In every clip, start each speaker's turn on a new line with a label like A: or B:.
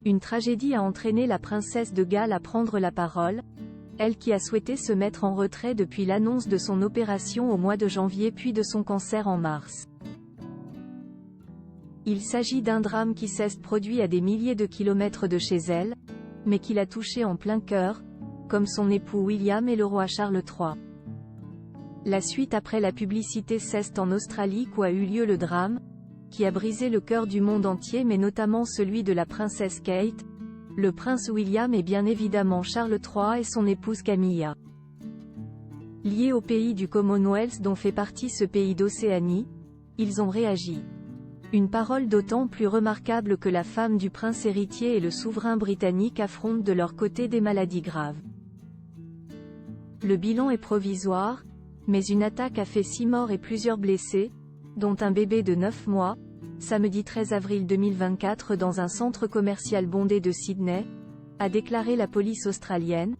A: Une tragédie a entraîné la princesse de Galles à prendre la parole, elle qui a souhaité se mettre en retrait depuis l'annonce de son opération au mois de janvier puis de son cancer en mars. Il s'agit d'un drame qui s'est produit à des milliers de kilomètres de chez elle, mais qui l'a touchée en plein cœur, comme son époux William et le roi Charles III. La suite après la publicité c'est en Australie où a eu lieu le drame, qui a brisé le cœur du monde entier mais notamment celui de la princesse Kate, le prince William et bien évidemment Charles III et son épouse Camilla. Liés au pays du Commonwealth dont fait partie ce pays d'Océanie, ils ont réagi. Une parole d'autant plus remarquable que la femme du prince héritier et le souverain britannique affrontent de leur côté des maladies graves. Le bilan est provisoire, mais une attaque a fait 6 morts et plusieurs blessés, dont un bébé de 9 mois, samedi 13 avril 2024 dans un centre commercial bondé de Sydney, a déclaré la police australienne,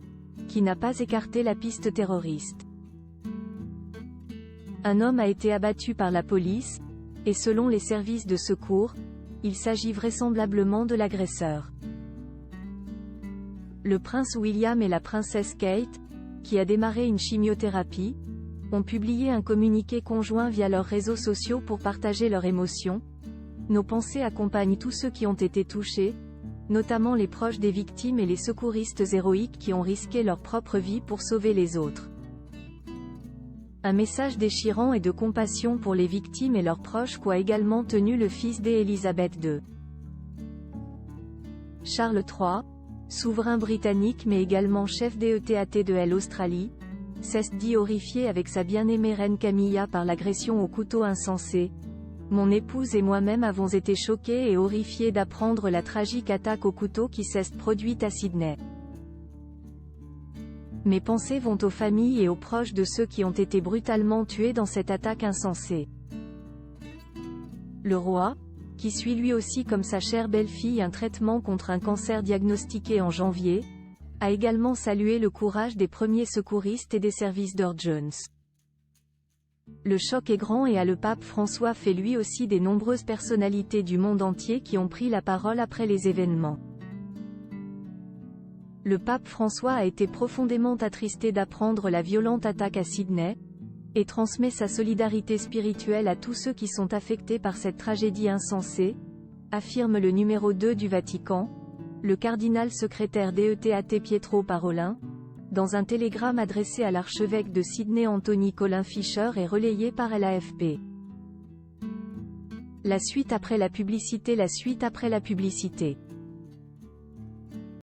A: qui n'a pas écarté la piste terroriste. Un homme a été abattu par la police, et selon les services de secours, il s'agit vraisemblablement de l'agresseur. Le prince William et la princesse Kate, qui a démarré une chimiothérapie, ont publié un communiqué conjoint via leurs réseaux sociaux pour partager leurs émotions. Nos pensées accompagnent tous ceux qui ont été touchés, notamment les proches des victimes et les secouristes héroïques qui ont risqué leur propre vie pour sauver les autres. Un message déchirant et de compassion pour les victimes et leurs proches qu'a également tenu le fils d'Élisabeth II. Charles III, souverain britannique mais également chef d'État de l'Australie, s'est dit horrifié avec sa bien-aimée reine Camilla par l'agression au couteau insensé. Mon épouse et moi-même avons été choqués et horrifiés d'apprendre la tragique attaque au couteau qui s'est produite à Sydney. Mes pensées vont aux familles et aux proches de ceux qui ont été brutalement tués dans cette attaque insensée. Le roi, qui suit lui aussi comme sa chère belle-fille un traitement contre un cancer diagnostiqué en janvier, a également salué le courage des premiers secouristes et des services d'urgence. Le choc est grand et le pape François fait lui aussi des nombreuses personnalités du monde entier qui ont pris la parole après les événements. Le pape François a été profondément attristé d'apprendre la violente attaque à Sydney, et transmet sa solidarité spirituelle à tous ceux qui sont affectés par cette tragédie insensée, affirme le numéro 2 du Vatican, le cardinal secrétaire d'État Pietro Parolin, dans un télégramme adressé à l'archevêque de Sydney Anthony Colin Fisher et relayé par l'AFP. La suite après la publicité.